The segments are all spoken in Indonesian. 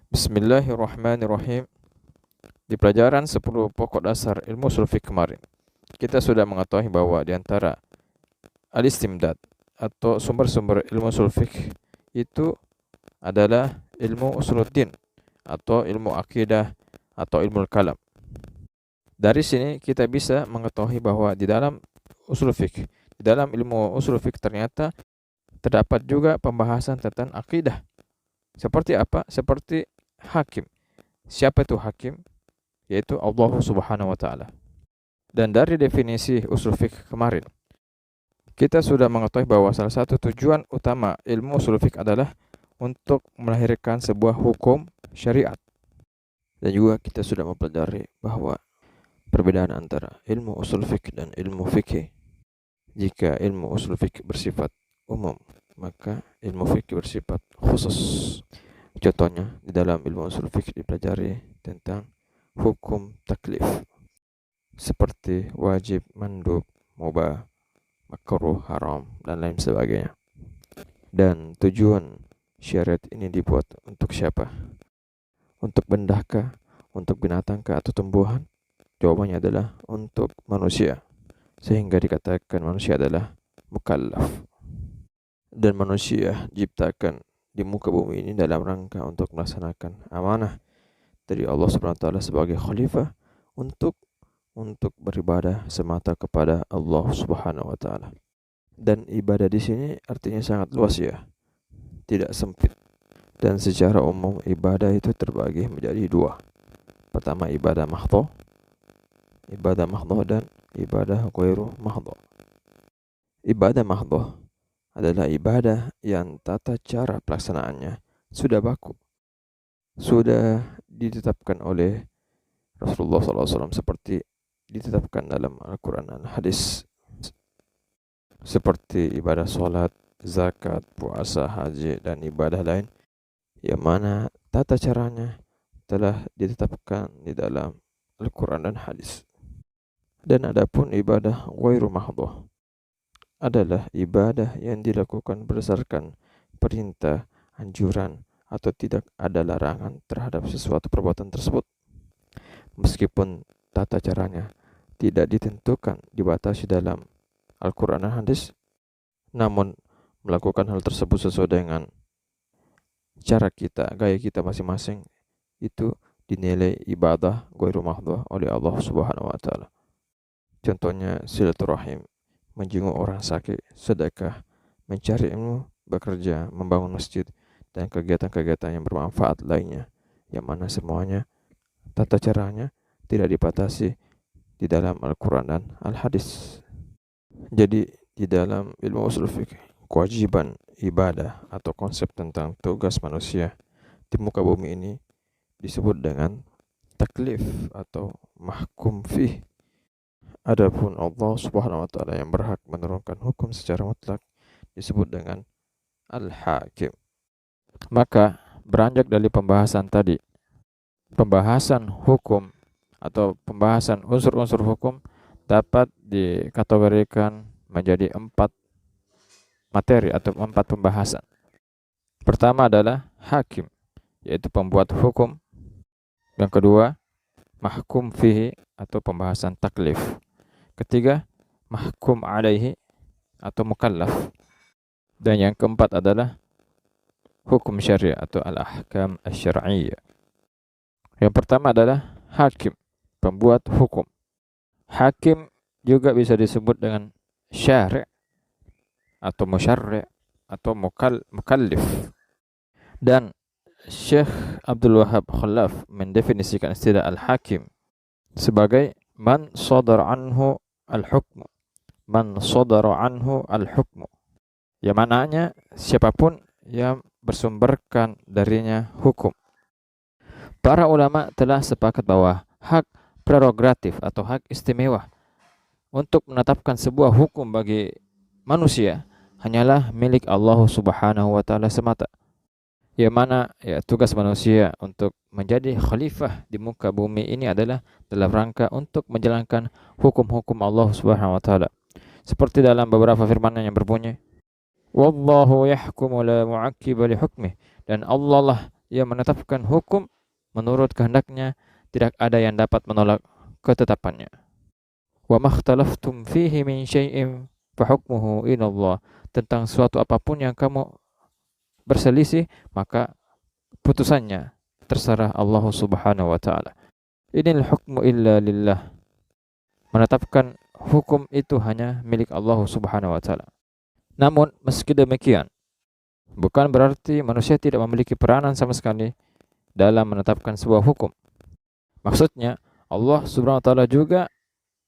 Bismillahirrahmanirrahim. Di pelajaran 10 pokok dasar ilmu ushul fiqh kemarin, kita sudah mengetahui bahwa di antara al-istimdad atau sumber-sumber ilmu ushul fiqh itu adalah ilmu usuluddin atau ilmu akidah atau ilmu kalam. Dari sini kita bisa mengetahui bahwa di dalam ushul fiqh, di dalam ilmu ushul fiqh ternyata terdapat juga pembahasan tentang akidah. Seperti apa? Seperti hakim. Siapa itu hakim? Yaitu Allah Subhanahu wa taala. Dan dari definisi ushul fiqh kemarin, kita sudah mengetahui bahwa salah satu tujuan utama ilmu ushul fiqh adalah untuk melahirkan sebuah hukum syariat. Dan juga kita sudah mempelajari bahwa perbedaan antara ilmu ushul fiqh dan ilmu fikih. Jika ilmu ushul fiqh bersifat umum, maka ilmu fikih bersifat khusus. Contohnya di dalam ilmu ushul fiqh dipelajari tentang hukum taklif seperti wajib, mandub, mubah, makruh, haram, dan lain sebagainya. Dan tujuan syariat ini dibuat untuk siapa? Untuk bendahkah? Untuk binatangkah atau tumbuhan? Jawabannya adalah untuk manusia. Sehingga dikatakan manusia adalah mukallaf. Dan manusia diciptakan di muka bumi ini dalam rangka untuk melaksanakan amanah dari Allah Subhanahu wa taala sebagai khalifah untuk beribadah semata kepada Allah Subhanahu wa taala. Dan ibadah di sini artinya sangat luas ya. Tidak sempit. Dan secara umum ibadah itu terbagi menjadi dua. Pertama ibadah mahdhah dan ibadah ghairu mahdhah. Ibadah mahdhah adalah ibadah yang tata cara pelaksanaannya sudah baku, sudah ditetapkan oleh Rasulullah SAW seperti ditetapkan dalam Al-Quran dan hadis, seperti ibadah sholat, zakat, puasa, haji, dan ibadah lain yang mana tata caranya telah ditetapkan di dalam Al-Quran dan hadis. Dan adapun ibadah ghairu mahdhah adalah ibadah yang dilakukan berdasarkan perintah, anjuran, atau tidak ada larangan terhadap sesuatu perbuatan tersebut. Meskipun tata caranya tidak ditentukan, dibatasi dalam Al-Quran dan hadis, namun melakukan hal tersebut sesuai dengan cara kita, gaya kita masing-masing, itu dinilai ibadah ghairu mahdhah oleh Allah Subhanahu wa taala. Contohnya silaturahim, menjenguk orang sakit, sedekah, mencari ilmu, bekerja, membangun masjid, dan kegiatan-kegiatan yang bermanfaat lainnya, yang mana semuanya tata caranya tidak dibatasi di dalam Al-Quran dan Al-Hadis. Jadi di dalam ilmu ushul fiqh, kewajiban ibadah atau konsep tentang tugas manusia di muka bumi ini disebut dengan taklif atau mahkum fih. Adapun Allah Subhanahu wa taala yang berhak menurunkan hukum secara mutlak disebut dengan al-hakim. Maka beranjak dari pembahasan tadi, pembahasan hukum atau pembahasan unsur-unsur hukum dapat dikategorikan menjadi 4 materi atau 4 pembahasan. Pertama adalah hakim, yaitu pembuat hukum. Yang kedua, mahkum fihi atau pembahasan taklif. Ketiga, mahkum alaihi atau mukallaf. Dan yang keempat adalah hukum syariah atau al-ahkam asy-syar'iyyah. Yang pertama adalah hakim, pembuat hukum. Hakim juga bisa disebut dengan syari' atau musyarri' atau mukallif. Dan Syekh Abdul Wahab Khalaf mendefinisikan istilah al-hakim sebagai man sadara anhu al-hukmu. Man sadara anhu al-hukmu. Yang maknanya siapapun yang bersumberkan darinya hukum. Para ulama telah sepakat bahwa hak prerogatif atau hak istimewa untuk menetapkan sebuah hukum bagi manusia hanyalah milik Allah Subhanahu wa taala semata. Yang mana ya tugas manusia untuk menjadi khalifah di muka bumi ini adalah dalam rangka untuk menjalankan hukum-hukum Allah Subhanahu wa taala. Seperti dalam beberapa firman yang berbunyi, wallahu yahkumu la mu'aqqiba li hukmih, dan Allah lah ia menetapkan hukum menurut kehendaknya, tidak ada yang dapat menolak ketetapannya. Wa makhtalaftum fihi min syai'in fahukmuhu ilallah. Tentang suatu apapun yang kamu berselisih, maka putusannya terserah Allah Subhanahu wa taala. Inil hukmu illa lillah. Menetapkan hukum itu hanya milik Allah Subhanahu wa taala. Namun meski demikian, bukan berarti manusia tidak memiliki peranan sama sekali dalam menetapkan sebuah hukum. Maksudnya, Allah Subhanahu wa taala juga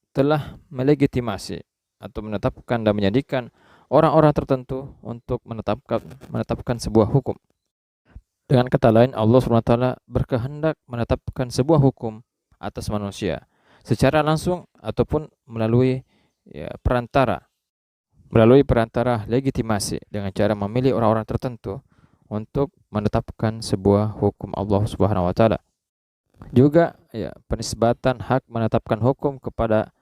telah melegitimasi atau menetapkan dan menjadikan orang-orang tertentu untuk menetapkan sebuah hukum. Dengan kata lain, Allah Subhanahu wa taala berkehendak menetapkan sebuah hukum atas manusia secara langsung ataupun melalui perantara legitimasi dengan cara memilih orang-orang tertentu untuk menetapkan sebuah hukum Allah Subhanahu wa taala. Juga penisbatan hak menetapkan hukum kepada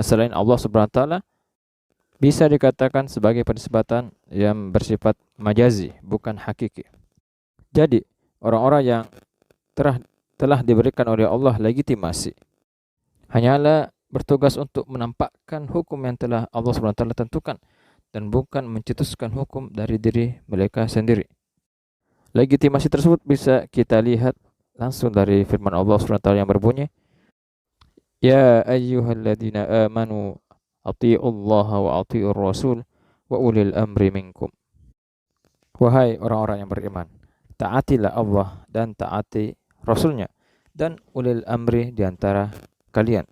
selain Allah Subhanahu wa taala bisa dikatakan sebagai penisbatan yang bersifat majazi, bukan hakiki. Jadi, orang-orang yang telah diberikan oleh Allah legitimasi hanyalah bertugas untuk menampakkan hukum yang telah Allah Subhanahu wa taala tentukan dan bukan mencetuskan hukum dari diri mereka sendiri. Legitimasi tersebut bisa kita lihat langsung dari firman Allah Subhanahu wa taala yang berbunyi, Ya ayyuhalladzina amanu athi'ullaha wa athi'ur rasul wa ulil amri minkum. Wahai orang-orang yang beriman, taatilah Allah dan taati Rasulnya dan ulil amri di antara kalian.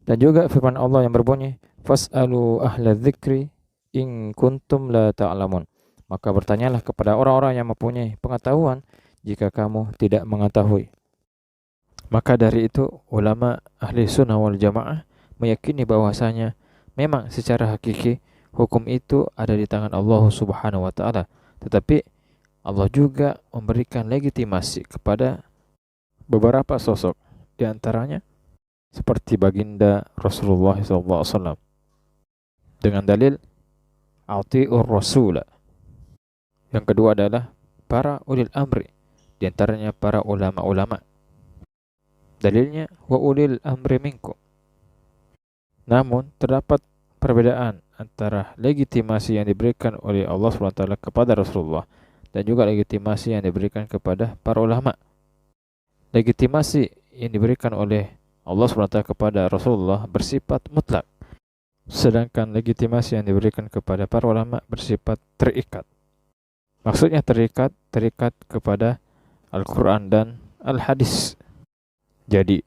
Dan juga firman Allah yang berbunyi, Fas'alu ahla dzikri in kuntum la ta'lamun. Maka bertanyalah kepada orang-orang yang mempunyai pengetahuan jika kamu tidak mengetahui. Maka dari itu ulama ahli sunnah wal jamaah meyakini bahwasanya memang secara hakiki hukum itu ada di tangan Allah Subhanahu wa taala, tetapi Allah juga memberikan legitimasi kepada beberapa sosok, di antaranya seperti baginda Rasulullah SAW dengan dalil Ati'ur Rasul. Yang kedua adalah para ulil amri, di antaranya para ulama-ulama. Dalilnya wa ulil amri minkum. Namun terdapat perbedaan antara legitimasi yang diberikan oleh Allah SWT kepada Rasulullah dan juga legitimasi yang diberikan kepada para ulama. Legitimasi yang diberikan oleh Allah SWT kepada Rasulullah bersifat mutlak, sedangkan legitimasi yang diberikan kepada para ulama bersifat terikat. Maksudnya terikat kepada Al-Quran dan Al-Hadis. Jadi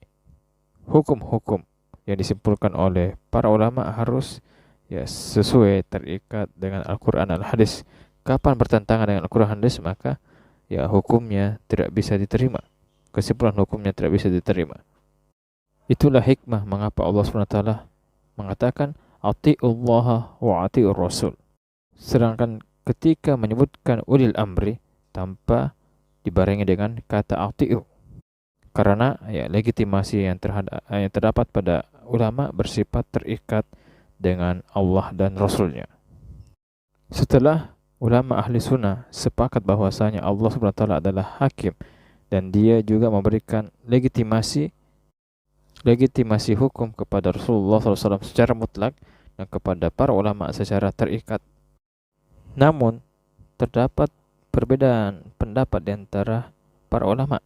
hukum-hukum yang disimpulkan oleh para ulama harus sesuai, terikat dengan Al-Quran dan Al-Hadis. Kapan bertentangan dengan Al-Quran dan Hadis, maka hukumnya tidak bisa diterima. Kesimpulan hukumnya tidak bisa diterima. Itulah hikmah mengapa Allah SWT mengatakan Ati'ullaha wa ati'ur rasul. Sedangkan ketika menyebutkan ulil amri tanpa dibarengi dengan kata ati'u, karena legitimasi yang terdapat pada ulama bersifat terikat dengan Allah dan Rasulnya. Setelah ulama ahli sunnah sepakat bahwasanya Allah SWT adalah hakim dan dia juga memberikan legitimasi hukum kepada Rasulullah SAW secara mutlak dan kepada para ulama secara terikat. Namun terdapat perbedaan pendapat di antara para ulama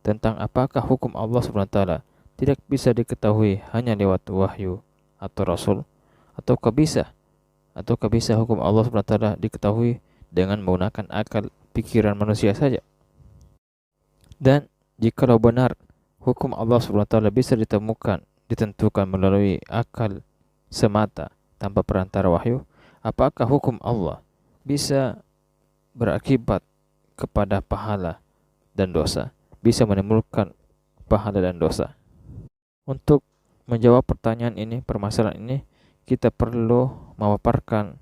tentang apakah hukum Allah SWT tidak bisa diketahui hanya lewat wahyu atau Rasul, ataukah bisa hukum Allah SWT diketahui dengan menggunakan akal pikiran manusia saja. Dan jikalau benar hukum Allah SWT bisa ditentukan melalui akal semata tanpa perantara wahyu, apakah hukum Allah bisa berakibat kepada pahala dan dosa, bisa menimbulkan pahala dan dosa? Untuk menjawab permasalahan ini, kita perlu memaparkan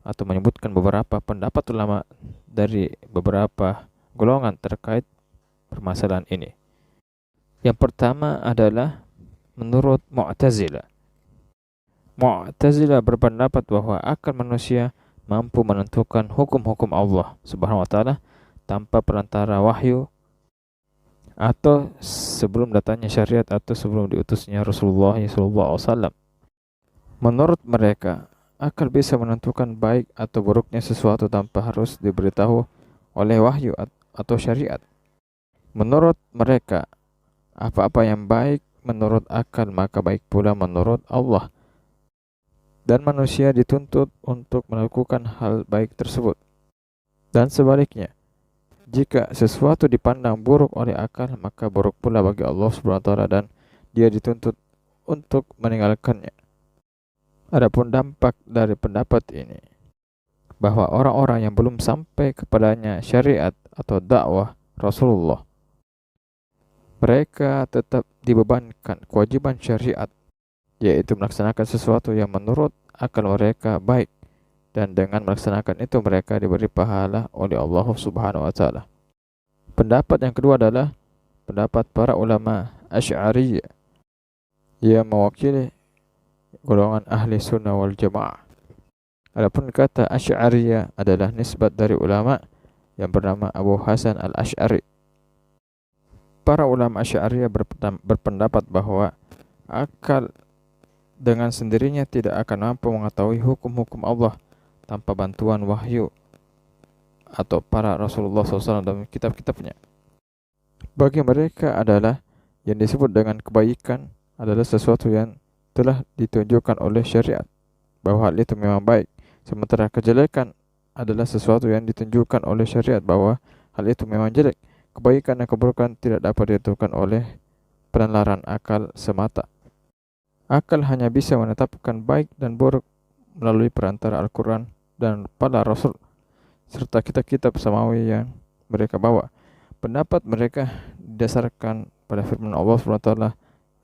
atau menyebutkan beberapa pendapat ulama dari beberapa golongan terkait permasalahan ini. Yang pertama adalah menurut Mu'tazilah. Mu'tazilah berpendapat bahwa akal manusia mampu menentukan hukum-hukum Allah Subhanahu wa taala tanpa perantara wahyu atau sebelum datangnya syariat atau sebelum diutusnya Rasulullah SAW. Menurut mereka, akal bisa menentukan baik atau buruknya sesuatu tanpa harus diberitahu oleh wahyu atau syariat. Menurut mereka, apa-apa yang baik menurut akal maka baik pula menurut Allah, dan manusia dituntut untuk melakukan hal baik tersebut. Dan sebaliknya, jika sesuatu dipandang buruk oleh akal maka buruk pula bagi Allah SWT dan dia dituntut untuk meninggalkannya. Adapun dampak dari pendapat ini, bahwa orang-orang yang belum sampai kepadanya syariat atau dakwah Rasulullah, mereka tetap dibebankan kewajiban syariat, yaitu melaksanakan sesuatu yang menurut akal mereka baik, dan dengan melaksanakan itu mereka diberi pahala oleh Allah Subhanahu wa taala. Pendapat yang kedua adalah pendapat para ulama Asy'ariyah yang mewakili golongan ahli sunnah wal jamaah. Adapun kata Asy'ariyah adalah nisbat dari ulama yang bernama Abu Hasan al-Asy'ari. Para ulama Asy'ariyah berpendapat bahwa akal dengan sendirinya tidak akan mampu mengetahui hukum-hukum Allah tanpa bantuan wahyu atau para Rasulullah SAW dalam kitab-kitabnya. Bagi mereka adalah yang disebut dengan kebaikan adalah sesuatu yang telah ditunjukkan oleh syariat bahwa hal itu memang baik, sementara kejelekan adalah sesuatu yang ditunjukkan oleh syariat bahwa hal itu memang jelek. Kebaikan dan keburukan tidak dapat ditentukan oleh penalaran akal semata. Akal hanya bisa menetapkan baik dan buruk melalui perantara Al-Quran dan para Rasul serta kitab-kitab samawi yang mereka bawa. Pendapat mereka didasarkan pada firman Allah SWT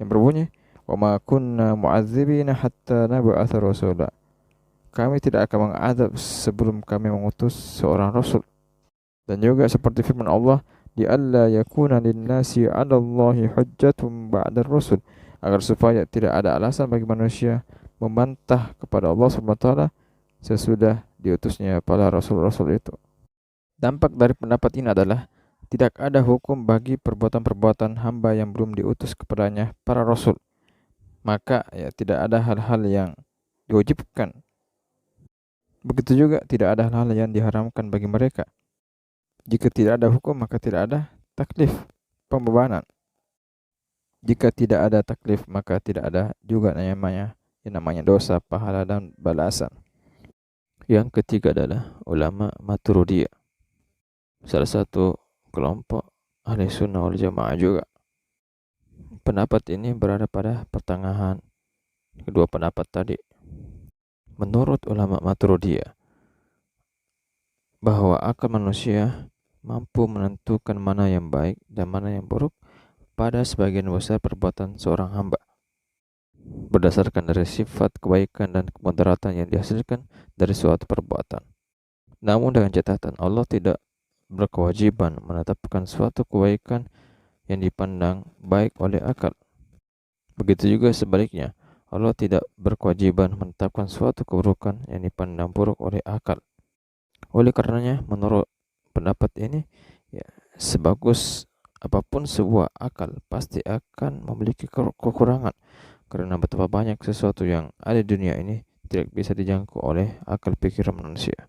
yang berbunyi, "Wa ma kunna mu'adzibina hatta nab'atsa rasula." Kami tidak akan mengadab sebelum kami mengutus seorang rasul. Dan juga seperti firman Allah, "Di alla yakuna lin-nasi 'ala Allahi hujjatun ba'da ar-rusul." Agar supaya tidak ada alasan bagi manusia membantah kepada Allah SWT sesudah diutusnya para rasul-rasul itu. Dampak dari pendapat ini adalah tidak ada hukum bagi perbuatan-perbuatan hamba yang belum diutus kepadanya para rasul. Maka tidak ada hal-hal yang diwajibkan. Begitu juga tidak ada hal-hal yang diharamkan bagi mereka. Jika tidak ada hukum maka tidak ada taklif, pembebanan. Jika tidak ada taklif maka tidak ada juga yang namanya dosa, pahala dan balasan. Yang ketiga adalah ulama Maturidiyah, salah satu kelompok ahli sunnah wal jamaah juga. Pendapat ini berada pada pertengahan kedua pendapat tadi. Menurut ulama Maturidiyah, bahwa akal manusia mampu menentukan mana yang baik dan mana yang buruk pada sebagian besar perbuatan seorang hamba, berdasarkan dari sifat kebaikan dan kemudaratan yang dihasilkan dari suatu perbuatan. Namun dengan catatan, Allah tidak berkewajiban menetapkan suatu kebaikan yang dipandang baik oleh akal. Begitu juga sebaliknya, Allah tidak berkewajiban menetapkan suatu keburukan yang dipandang buruk oleh akal. Oleh karenanya, menurut pendapat ini, sebagus apapun sebuah akal pasti akan memiliki kekurangan, karena betapa banyak sesuatu yang ada di dunia ini tidak bisa dijangkau oleh akal pikiran manusia.